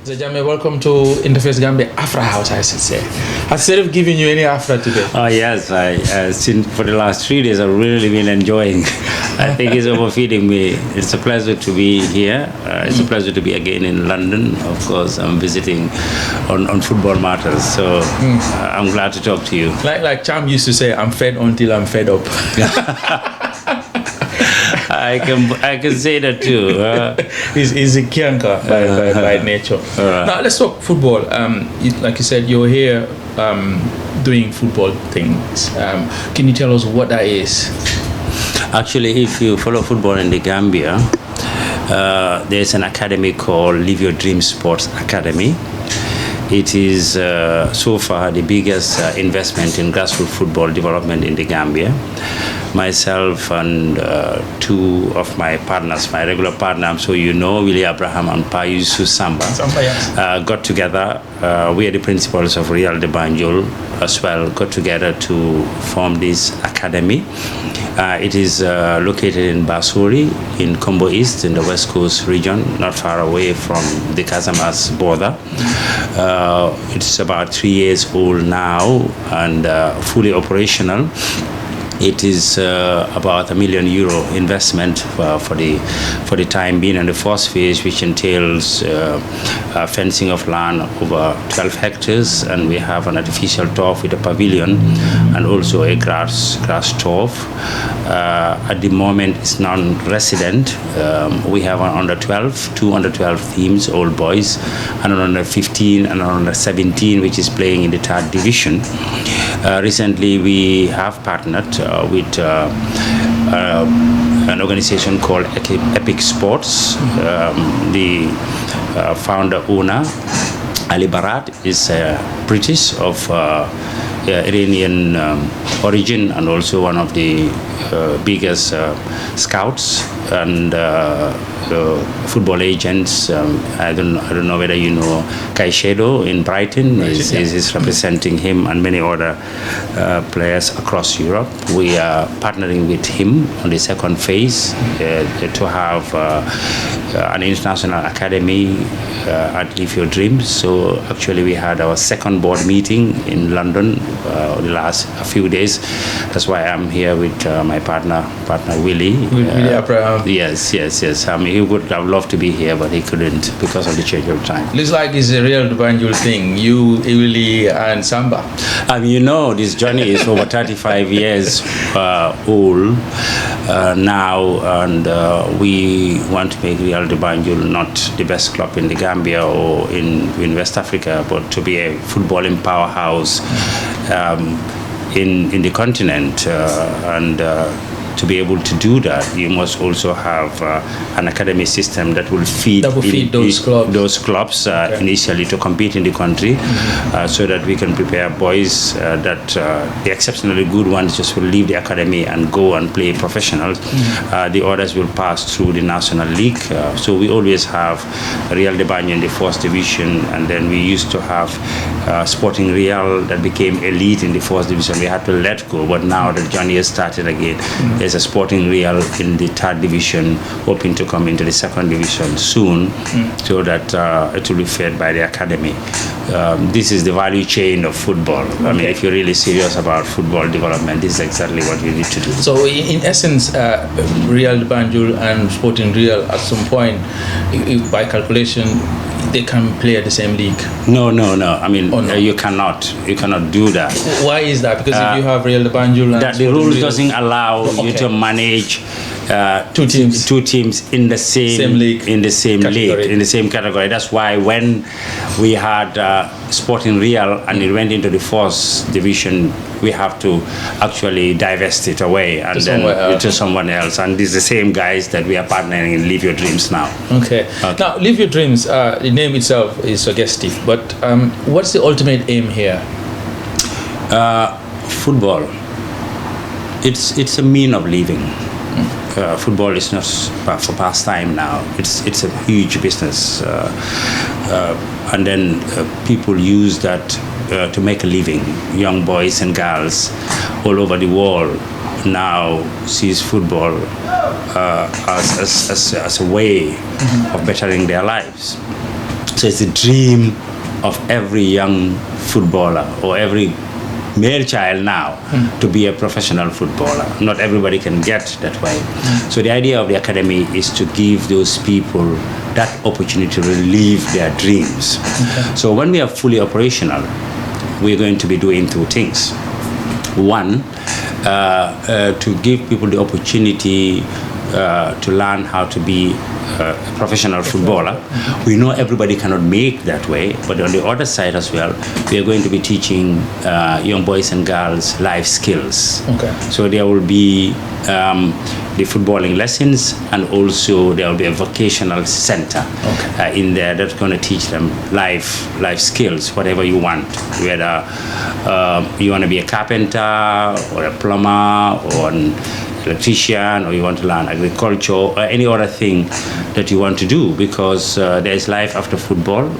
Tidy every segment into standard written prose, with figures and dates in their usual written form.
So Jammeh, welcome to Interface Gambia Afra House, I should say. Instead of giving you any Afra today. Oh yes, since for the last 3 days I've really been enjoying. I think it's overfeeding me. It's a pleasure to be here. It's a pleasure to be again in London. Of course, I'm visiting on football matters, so I'm glad to talk to you. Like Cham used to say, I'm fed until I'm fed up. I can say that too. He's a Kianka by nature. Now let's talk football. Like you said, you're here doing football things. Can you tell us what that is? Actually, if you follow football in the Gambia, there's an academy called Live Your Dream Sports Academy. It is so far the biggest investment in grassroots football development in the Gambia. Myself and two of my partners, my regular partner, I'm sure you know, Willy and Payusu Samba, yes. Got together. We are the principals of Real de Banjul as well, got together to form this academy. It is located in Basuri, in Combo East, in the West Coast region, not far away from the Casamas border. It's about 3 years old now and fully operational. It is about €1 million investment for the time being, and the first phase, which entails fencing of land over 12 hectares, and we have an artificial turf with a pavilion and also a grass turf. At the moment, it's non-resident. We have an under 12, 2 under 12 teams, all boys, and an under 15 and an under 17, which is playing in the 3rd division. Recently, we have partnered with an organization called Epic Sports. The founder owner, Ali Barat, is British of Iranian origin and also one of the biggest scouts and football agents. I don't know whether you know Caicedo in Brighton is representing him and many other players across Europe. We are partnering with him on the 2nd phase to have an international academy at Live Your Dreams. So actually we had our 2nd board meeting in London the last few days. That's why I'm here with my partner Willy. Willy Abraham. Yes. He would have loved to be here, but he couldn't because of the change of time. Looks like it's a real Banjul thing. You, Willy, and Samba. You know, this journey is over 35 years old now, and we want to make Real de Banjul not the best club in the Gambia or in West Africa, but to be a footballing powerhouse in the continent, and to be able to do that, you must also have an academy system that will feed those clubs initially to compete in the country, so that we can prepare boys that the exceptionally good ones just will leave the academy and go and play professionals. The others will pass through the National League. So we always have Real de Banjul in the 1st division, and then we used to have Sporting Real that became elite in the 1st division. We had to let go, but now the journey has started again. There's a Sporting Real in the 3rd division, hoping to come into the 2nd division soon, so that it will be fed by the academy. This is the value chain of football. I mean, if you're really serious about football development, this is exactly what you need to do. So in essence, Real de Banjul and Sporting Real at some point, by calculation, they can play at the same league? No. I mean, you cannot do that. Why is that? Because if you have Real de Banjul and that the rules doesn't allow you to manage two teams in the same league, in the same category. That's why when we had Sporting Real and it went into the 1st division, we have to actually divest it away and to someone else. And it's the same guys that we are partnering in Live Your Dreams now. Okay. Now, Live Your Dreams, the name itself is suggestive, but what's the ultimate aim here? Football. It's a mean of living. Football is not for pastime now. It's a huge business, and then people use that to make a living. Young boys and girls all over the world now sees football as a way of bettering their lives. So it's a dream of every young footballer or every male child now to be a professional footballer. Not everybody can get that way. So the idea of the academy is to give those people that opportunity to relive their dreams. So when we are fully operational, we're going to be doing two things. One, to give people the opportunity to learn how to be a professional footballer. We know everybody cannot make that way, but on the other side as well, we are going to be teaching young boys and girls life skills. So there will be the footballing lessons, and also there will be a vocational center in there that's going to teach them life skills, whatever you want, whether you want to be a carpenter or a plumber or an electrician, or you want to learn agriculture or any other thing that you want to do, because there is life after football,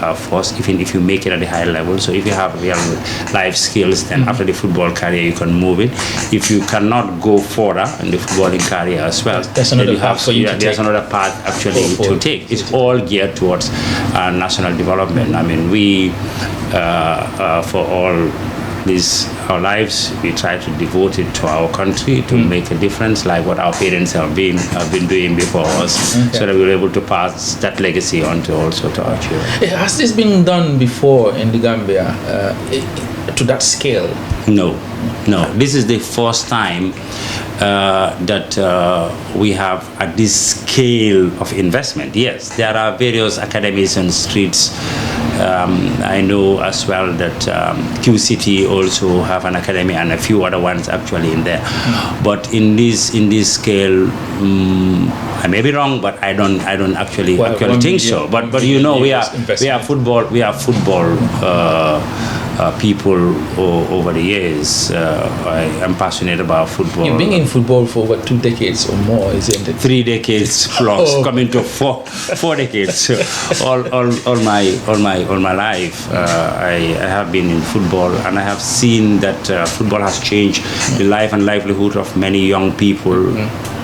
of course, even if you make it at the high level. So if you have real life skills, then after the football career you can move it. If you cannot go further in the footballing career as well, there's another path for you to take. There's another path actually to take. It's all geared towards national development. I mean, we for all our lives, we try to devote it to our country, to make a difference, like what our parents have been doing before us, so that we're able to pass that legacy on to our children. Has this been done before in the Gambia to that scale? No. This is the first time that we have at this scale of investment. Yes, there are various academies on streets. I know as well that QCT also have an academy, and a few other ones actually in there. But in this scale, I may be wrong, but I don't actually think so. But you know, we are football people over the years. I am passionate about football. You've been in football for over 2 decades or more, isn't it? 3 decades plus, coming to 4 decades. all my life, I have been in football, and I have seen that football has changed the life and livelihood of many young people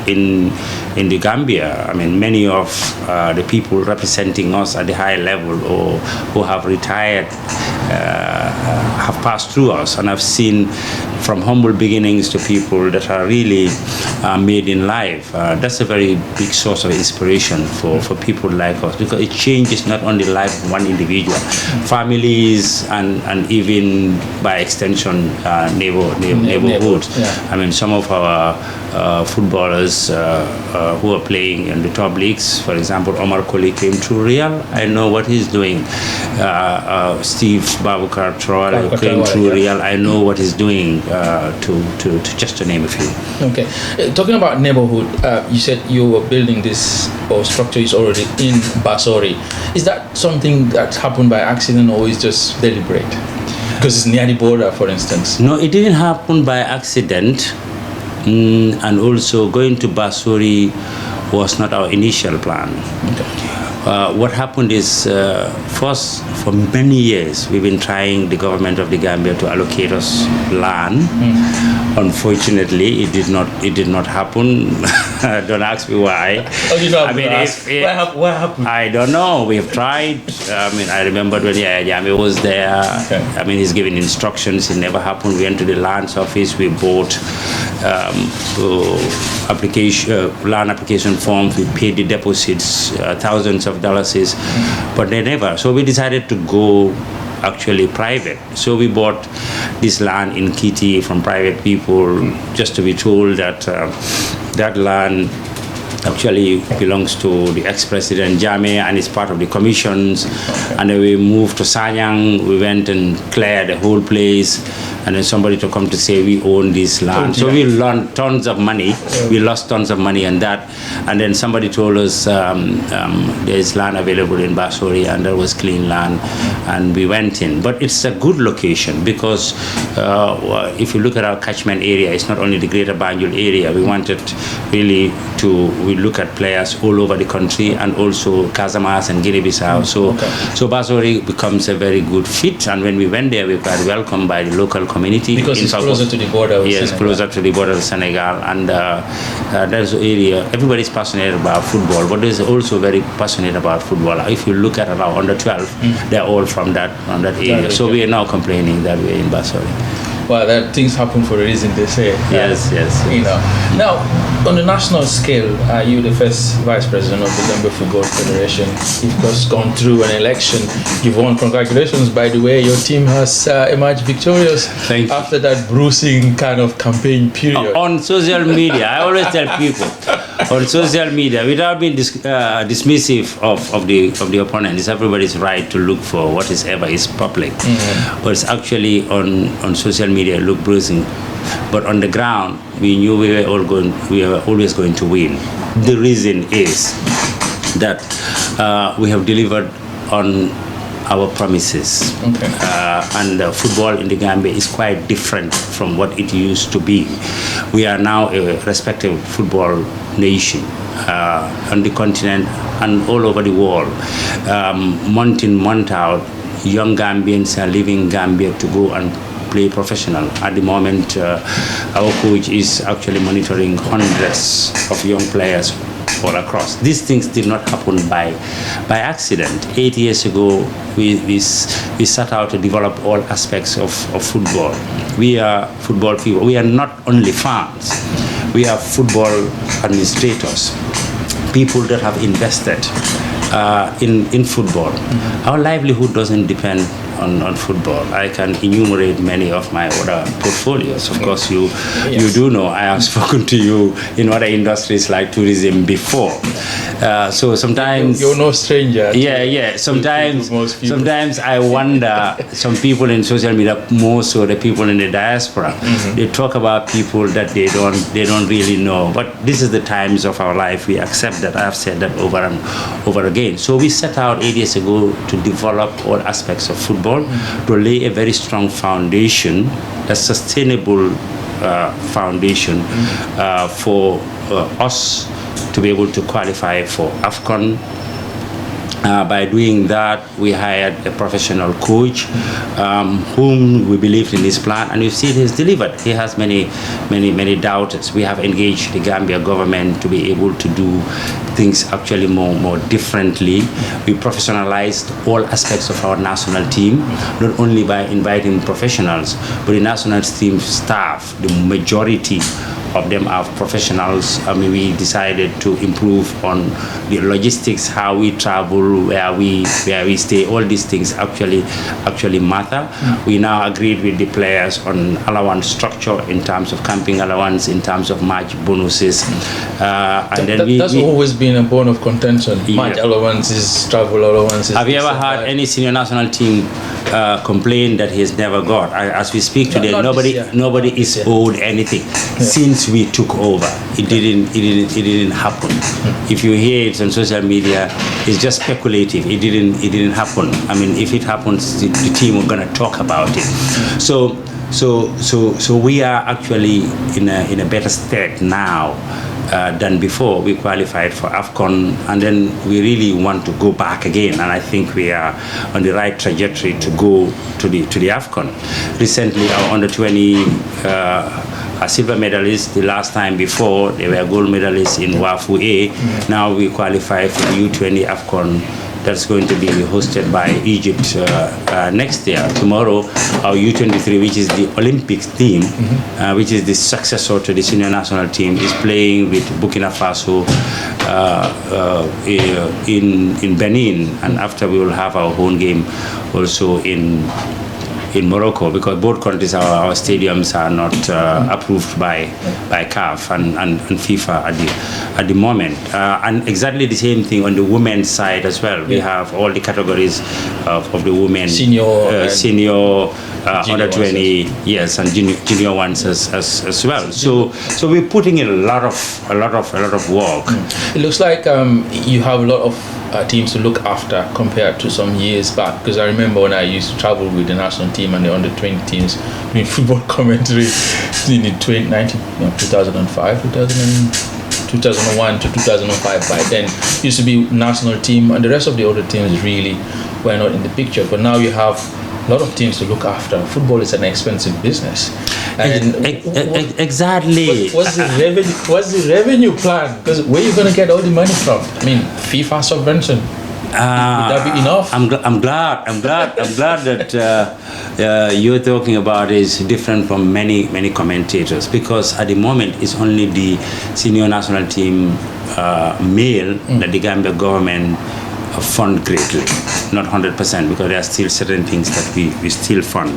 in the Gambia. I mean, many of the people representing us at the high level or who have retired have passed through us, and I've seen from humble beginnings to people that are really made in life. That's a very big source of inspiration for people like us, because it changes not only the life of one individual, families, and even by extension neighborhood. I mean, some of our footballers who are playing in the top leagues, for example, Omar Koli came through Real. I know what he's doing. Steve Babukar Traore came through Real. I know what he's doing, to just to name a few. Okay. Talking about neighborhood, you said you were building this, or structure is already in Basori. Is that something that happened by accident, or is just deliberate? Because it's near the border, for instance. No, it didn't happen by accident. And also going to Basori was not our initial plan. What happened is, first, for many years, we've been trying the government of the Gambia to allocate us land. Unfortunately, it did not happen. Don't ask me why. What happened? I don't know. We've tried. I mean, I remember when Jammeh was there. I mean, he's giving instructions. It never happened. We went to the lands office. We bought land application forms. We paid the deposits, thousands of dollars, but they never. So we decided to go actually private. So we bought this land in Kitty from private people, just to be told that that land actually belongs to the ex-president Jammeh and is part of the commissions. And then we moved to Sanyang. We went and cleared the whole place, and then somebody to come to say we own this land. So we lost tons of money. We lost tons of money on that. And then somebody told us there's land available in Basori, and there was clean land, and we went in. But it's a good location, because if you look at our catchment area, it's not only the greater Banjul area. We wanted really we look at players all over the country and also Casamance and Guinea-Bissau. So Basori becomes a very good fit, and when we went there, we were welcomed by the local community. Because it's closer to the border with Senegal. Yes, closer to the border of Senegal, and there's an area, everybody's passionate about football, but there's also very passionate about football. If you look at around under 12, they're all from that area. So we are now complaining that we're in Basori. Well, that things happen for a reason, they say. Yes. You know. Now, on the national scale, are you the first vice president of the Gambia Football Federation? You've just gone through an election. You've won. Congratulations, by the way. Your team has emerged victorious after that bruising kind of campaign period. On social media, I always tell people, on social media, without being dismissive of the opponent, it's everybody's right to look for what is ever is public. But it's actually on social media look bruising, but on the ground we knew we were always going to win. The reason is that we have delivered on our promises, and football in the Gambia is quite different from what it used to be. We are now a respected football nation on the continent and all over the world. Month in, month out, young Gambians are leaving Gambia to go and play professional. At the moment, our coach is actually monitoring hundreds of young players all across. These things did not happen by accident. 8 years ago, we set out to develop all aspects of football. We are football people. We are not only fans. We are football administrators, people that have invested in football. Our livelihood doesn't depend on football. I can enumerate many of my other portfolios. Of course, you do know I have spoken to you in other industries like tourism before. So sometimes you're no stranger. Sometimes I wonder. Some people in social media, more so the people in the diaspora, they talk about people that they don't really know. But this is the times of our life. We accept that. I have said that over and over again. So we set out 8 years ago to develop all aspects of football, to lay a very strong foundation, a sustainable foundation for us to be able to qualify for AFCON. By doing that, we hired a professional coach whom we believed in his plan, and you see he has delivered. He has many doubters. We have engaged the Gambia government to be able to do things actually more differently. We professionalized all aspects of our national team, not only by inviting professionals, but the national team staff, the majority of them are professionals. I mean, we decided to improve on the logistics, how we travel, where we stay. All these things actually matter. We now agreed with the players on allowance structure in terms of camping allowance, in terms of match bonuses, and then that's always been a bone of contention. Match allowances, travel allowances. Have you ever heard any senior national team complain that he has never got? As we speak today, nobody is owed anything since we took over. It didn't happen. If you hear it on social media, it's just speculative. It didn't happen. I mean, if it happens, the team are gonna talk about it. So we are actually in a better state now than before. We qualified for AFCON, and then we really want to go back again, and I think we are on the right trajectory to go to the AFCON. Recently, our under-20 silver medalists, the last time before they were gold medalists in WAFU A. Now we qualify for the U20 AFCON that's going to be hosted by Egypt next year. Tomorrow, our U23, which is the Olympics team, which is the successor to the senior national team, is playing with Burkina Faso in Benin, and after we will have our home game also in Morocco, because both countries, our stadiums are not approved by CAF and FIFA at the moment. And exactly the same thing on the women's side as well. We have all the categories of the women, senior, under 20, yes, and junior ones as well. So we're putting in a lot of work. It looks like you have a lot of teams to look after compared to some years back, because I remember when I used to travel with the national team and the under-20 teams doing football commentary in 2005, 2002, 2001 to 2005. By then, used to be national team, and the rest of the other teams really were not in the picture. But now you have a lot of teams to look after. Football is an expensive business. And exactly. What's the revenue plan? Because where are you going to get all the money from? I mean, FIFA subvention. Would that be enough? I'm glad that you're talking about is different from many commentators, because at the moment it's only the senior national team male that the Gambia government fund greatly, not 100%, because there are still certain things that we still fund.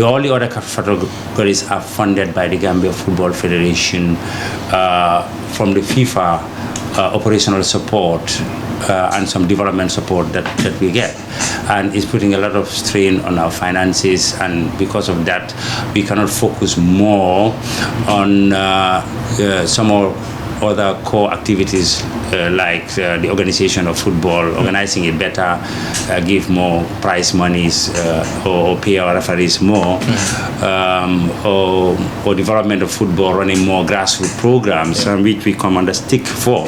All the other categories are funded by the Gambia Football Federation from the FIFA operational support and some development support that we get, and it's putting a lot of strain on our finances, and because of that we cannot focus more on some more other core activities like the organization of football, organizing it better, give more prize monies or pay our referees more, or development of football, running more grassroots programs, which we come under stick for.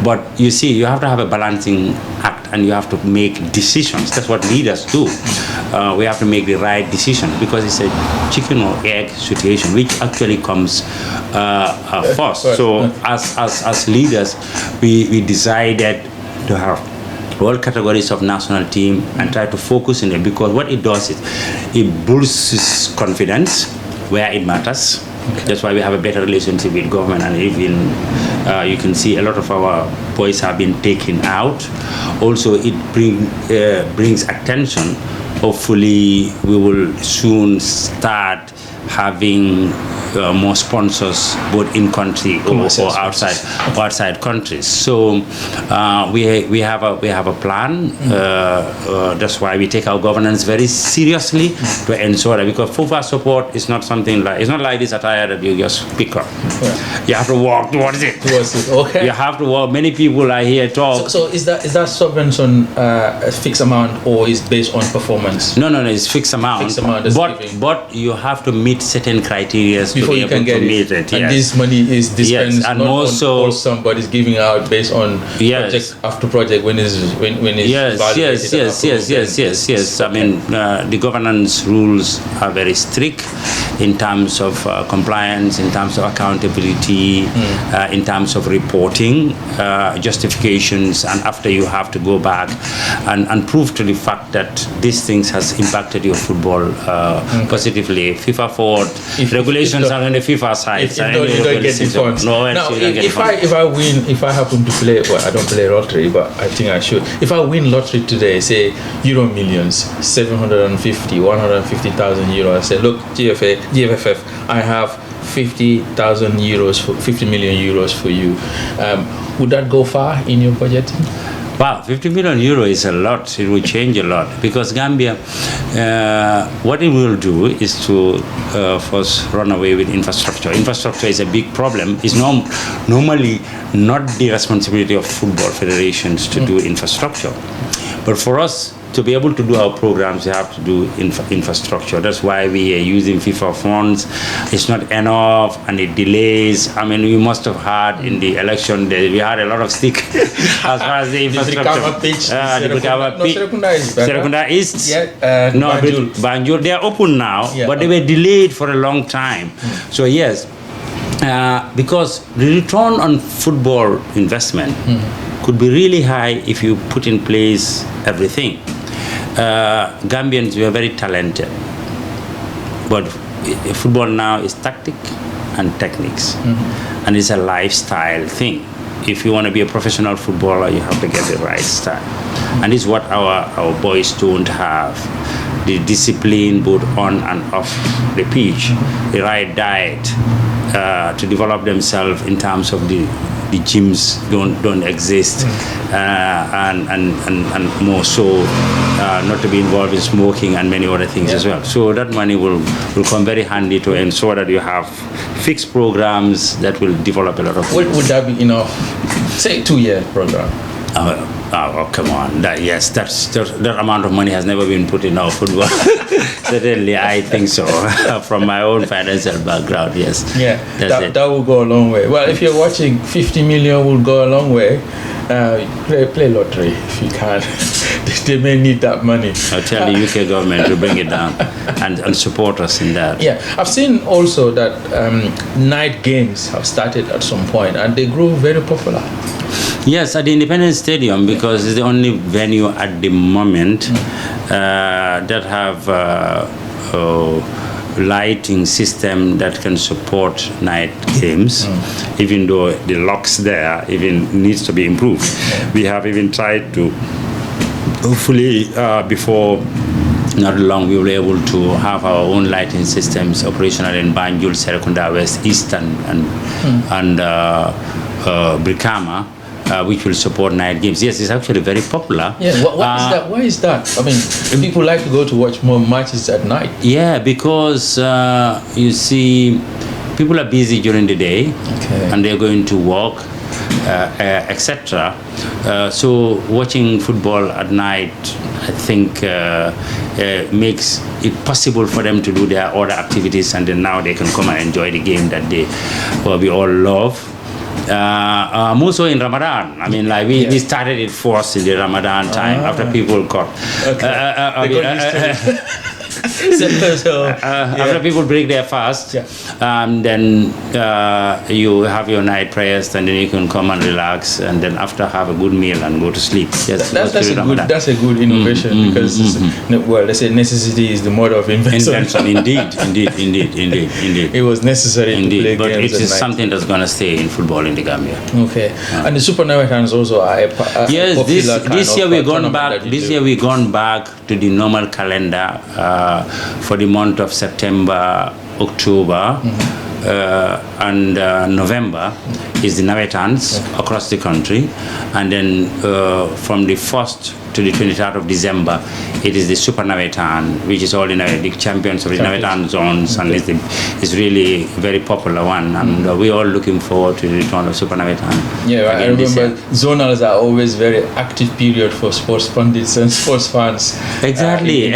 But you see, you have to have a balancing act, and you have to make decisions. That's what leaders do. We have to make the right decision, because it's a chicken or egg situation, which actually comes first. So as leaders, we decided to have all categories of national team and try to focus in it, because what it does is it boosts confidence where it matters. Okay. That's why we have a better relationship with government, and even you can see a lot of our boys have been taken out. Also, it brings attention. Hopefully, we will soon start having more sponsors, both in country or outside countries. So we have a plan. That's why we take our governance very seriously to ensure that, because FIFA support is not something like, it's not like this attire that you just pick up. Yeah. You have to walk towards it. Okay. You have to walk. Many people are here talk. So is that subvention a fixed amount, or is based on performance? No, it's fixed amount. Fixed amount. But you have to meet certain criteria before you can get it. And this money is dispensed and not also on somebody's giving out based on project after project when it's yes. I mean, the governance rules are very strict in terms of compliance, in terms of accountability, in terms of reporting, justifications, and after you have to go back and prove to the fact that these things has impacted your football positively. FIFA forward regulations are on the FIFA side. If you don't get the funds. If I happen to play, well, I don't play lottery, but I think I should. If I win lottery today, say Euro Millions, 150,000 euros, I say, look, GFF, I have 50,000 euros, 50 million euros for you. Would that go far in your budgeting? Wow, 50 million euro is a lot. It will change a lot, because Gambia, what it will do is to first run away with infrastructure. Infrastructure is a big problem. It's normally not the responsibility of football federations to do infrastructure. But for us to be able to do our programs, we have to do infrastructure. That's why we are using FIFA funds. It's not enough, and it delays. I mean, we must have had in the election days, we had a lot of stick as far as the infrastructure. Serekunda East. Banjul. They are open now, but they were delayed for a long time. So yes, because the return on football investment could be really high if you put in place everything. Gambians were very talented, but football now is tactic and techniques, and it's a lifestyle thing. If you want to be a professional footballer, you have to get the right style, and it's what our boys don't have. The discipline both on and off the pitch, the right diet to develop themselves in terms of the gyms don't exist, and more so not to be involved in smoking and many other things as well. So that money will come very handy to ensure that you have fixed programs that will develop a lot of things. Would that be enough? Say 2-year program. Oh, come on. That amount of money has never been put in our football. Certainly, I think so. From my own financial background, yes. Yeah, that will go a long way. Well, if you're watching, 50 million will go a long way. Play lottery if you can. They may need that money. I'll tell the UK government to bring it down and support us in that. Yeah, I've seen also that night games have started at some point and they grew very popular. Yes, at the Independence Stadium, because it's the only venue at the moment that have lighting system that can support night games, even though the locks there even needs to be improved. We have even tried to, hopefully before not long, we will be able to have our own lighting systems operational in Banjul, Serekunda, West, East, and Brikama. Which will support night games. Yes, it's actually very popular. Yeah, why is that? I mean, people like to go to watch more matches at night. Yeah, because you see, people are busy during the day, and they're going to work, etc. So watching football at night, I think, makes it possible for them to do their other activities, and then now they can come and enjoy the game that we all love. More so in Ramadan. I mean, like we started it first in the Ramadan time after people got. After people break their fast, then you have your night prayers, and then you can come and relax, and then after have a good meal and go to sleep. Yes, that's a good innovation because they say necessity is the mother of invention. Indeed. It was necessary to play but games it is something that's going to stay in football in the Gambia. Okay, and the Super Navetans also are yes. This year we've gone back. This year we've gone back to the normal calendar. For the month of September, October, and November is the Navetans across the country, and then from the 1st to the 23rd of December, it is the Super Navetan, which is all the champions of the Navetan zones, and it's really a very popular one, and we're all looking forward to the return of Super Navetan. Yeah, I remember zonals are always very active period for sports pundits and sports fans. Exactly.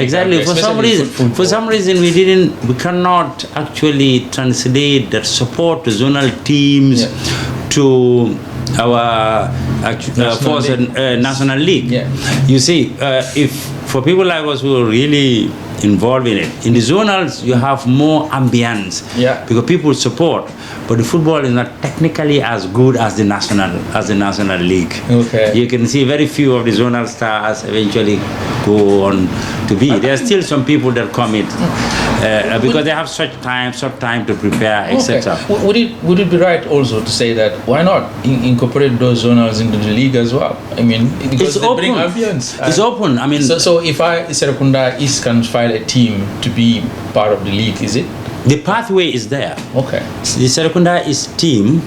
For some reason, we cannot actually translate that support to zonal teams to our national league. Yeah. You see, if for people like us who are really involved in it, in the zonals you have more ambience because people support, but the football is not technically as good as the national league. Okay. You can see very few of the zonal stars eventually go on to be. There are still some people that commit because they have short time to prepare, etc. Would it be right also to say that why not incorporate those zonals into the league as well? I mean, because they bring ambience. It's open. I mean, so if Serekunda East can file a team to be part of the league, is it? The pathway is there. Okay. The Serekunda East team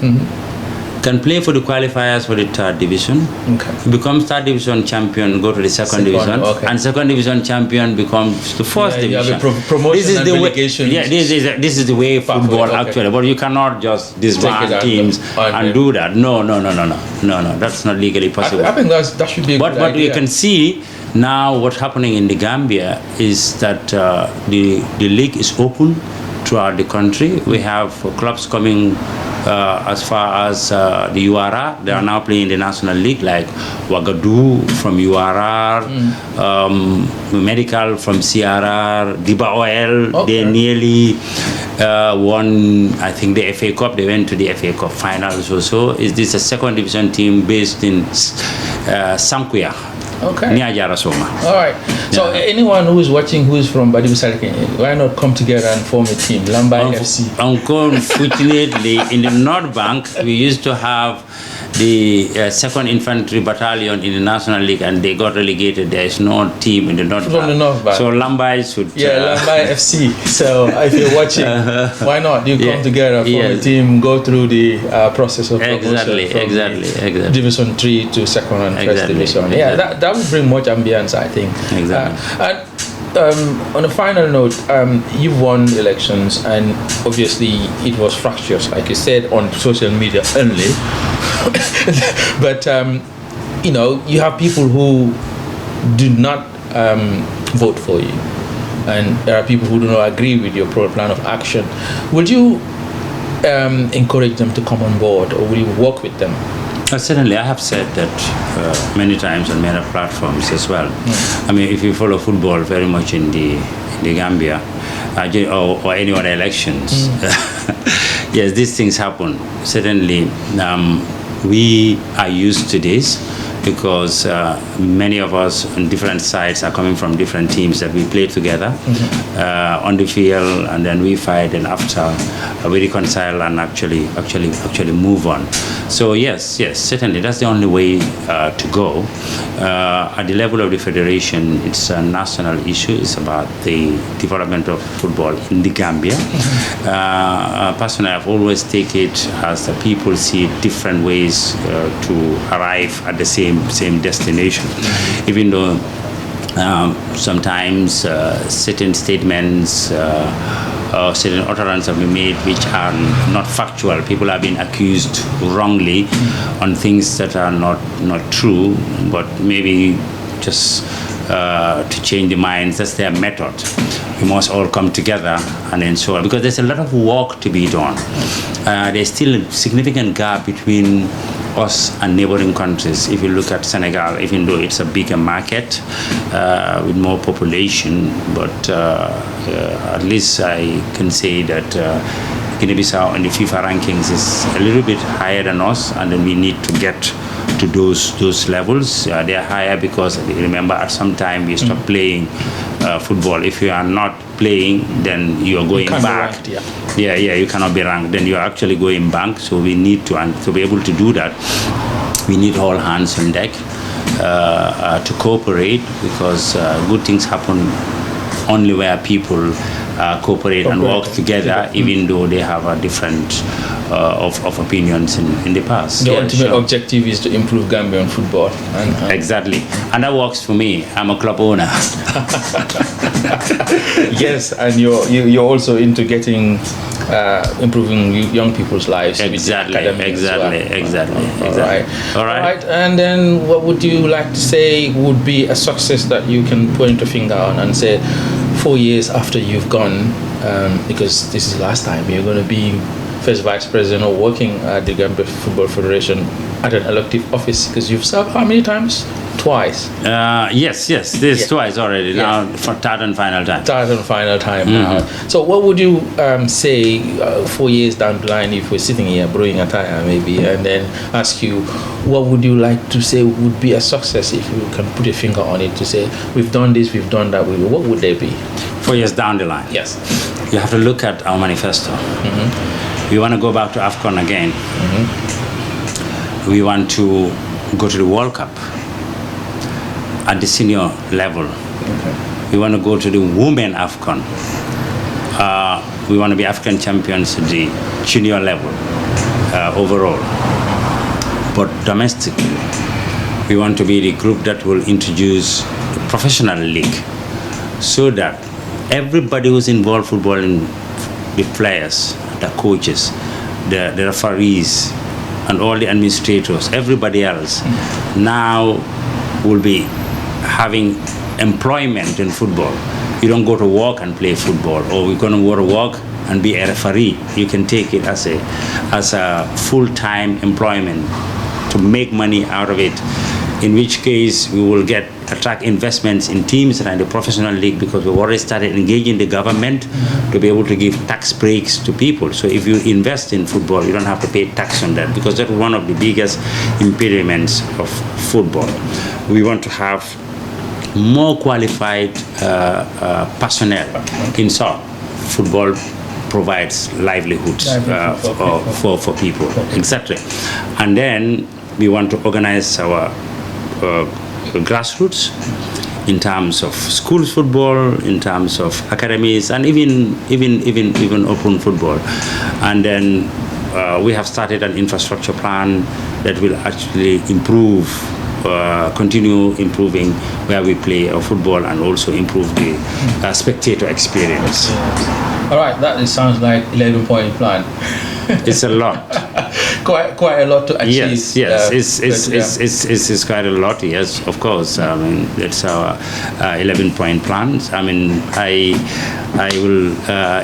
can play for the qualifiers for the 3rd division. Okay. Becomes 3rd division champion, go to the second division, and 2nd division champion becomes the 1st division. You have a promotion and relegation. This is the way football actually. But you cannot just disband teams and do that. No. That's not legally possible. I think that should be a good idea. But you can see now what's happening in the Gambia is that the league is open throughout the country. We have clubs coming as far as the URR. They are now playing the National League, like Wagadu from URR, Medical from CRR, Diba Oil. They nearly won, I think, the FA Cup. They went to the FA Cup finals also. Is this a 2nd division team based in Sankuya? Okay. All right. So anyone who is watching who is from Badibu Salkin, why not come together and form a team? Lambai FC. Unfortunately, in the North Bank, we used to have the 2nd Infantry Battalion in the National League, and they got relegated. There is no team in the North Bank. From the North Bank. So Lambai should... Lambai FC. So if you're watching, why not? You come together, form a team, go through the process of promotion exactly. Division 3 to 2nd and 1st division. Yeah, that would bring much ambience, I think. Exactly. On a final note, you've won elections, and obviously it was fractious, like you said, on social media only. But you have people who do not vote for you, and there are people who do not agree with your plan of action. Would you encourage them to come on board, or will you work with them? Certainly, I have said that many times on many platforms as well. I mean, if you follow football very much in the Gambia, or any other elections, yes, these things happen. Certainly, we are used to this because many of us on different sides are coming from different teams that we play together on the field, and then we fight, and after we reconcile and actually move on. So yes, certainly that's the only way to go. At the level of the federation, it's a national issue. It's about the development of football in the Gambia. Personally, I've always taken it as the people see different ways to arrive at the same destination, even though sometimes certain statements certain utterances have been made which are not factual. People have been accused wrongly on things that are not true, but maybe just to change the minds. That's their method. We must all come together and ensure, because there's a lot of work to be done. There's still a significant gap between us and neighboring countries. If you look at Senegal, even though it's a bigger market with more population, but at least I can say that Guinea-Bissau in the FIFA rankings is a little bit higher than us, and then we need to get to those levels. They are higher because, remember, at some time we stopped playing football. If you are not playing, then you are going back. Ranked, you cannot be ranked. Then you are actually going back. So we need to, and to be able to do that, we need all hands on deck to cooperate, because good things happen only where people cooperate and work together, even though they have a different of opinions in the past. The ultimate objective is to improve Gambian football. Exactly. And that works for me. I'm a club owner. Yes, and you're also into getting improving young people's lives. Exactly. All right. And then what would you like to say would be a success that you can point a finger on and say 4 years after you've gone, because this is the last time you're going to be first vice president or working at the Gambia Football Federation at an elective office, because you've served how many times? Twice. Yes, this twice already. Now for third and final time. Now. So what would you say 4 years down the line, if we're sitting here brewing a tire maybe, and then ask you, what would you like to say would be a success, if you can put a finger on it, to say we've done this, we've done that, what would they be? 4 years down the line. Yes. You have to look at our manifesto. We want to go back to AFCON again. We want to go to the World Cup at the senior level. We want to go to the Women AFCON. We want to be African champions at the junior level overall. But domestically, we want to be the group that will introduce the professional league, so that everybody who's involved in football, in the players, the coaches, the referees, and all the administrators, everybody else, now will be having employment in football. You don't go to work and play football, or we're going to go to work and be a referee. You can take it as a full-time employment to make money out of it, in which case we will attract investments in teams and in the professional league, because we've already started engaging the government to be able to give tax breaks to people. So if you invest in football, you don't have to pay tax on that, because that's one of the biggest impediments of football. We want to have more qualified personnel in short. Football provides livelihoods for people, etc. And then we want to organize our grassroots in terms of schools football, in terms of academies, and even open football. And then we have started an infrastructure plan that will actually continue improving where we play our football, and also improve the spectator experience. All right, that sounds like 11-point plan. It's a lot. quite a lot to achieve. Yes. It's quite a lot. Yes, of course. I mean, that's our 11-point plan. I mean, I will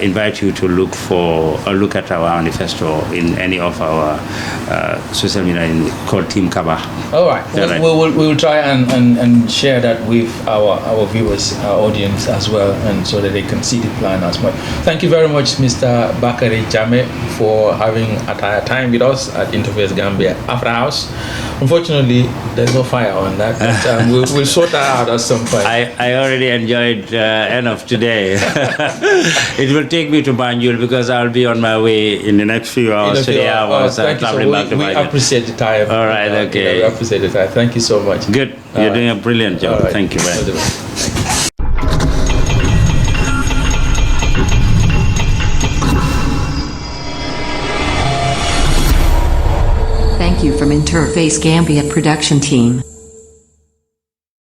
invite you to look at our manifesto in any of our social media called Team Kaba. All right. We will try and share that with our viewers, our audience as well, and so that they can see the plan as well. Thank you very much, Mr. Bakary Jammeh, for having a time with us at Interface Gambia After House. Unfortunately, there's no fire on that, but we'll sort that out at some point. I already enjoyed enough today. It will take me to Banjul because I'll be on my way in the next few hours. Thank you. So we appreciate the time. All right, okay. We appreciate the time. Thank you so much. Good. You're doing a brilliant job. Right. Thank you very much. Thank you from Interface Gambia production team.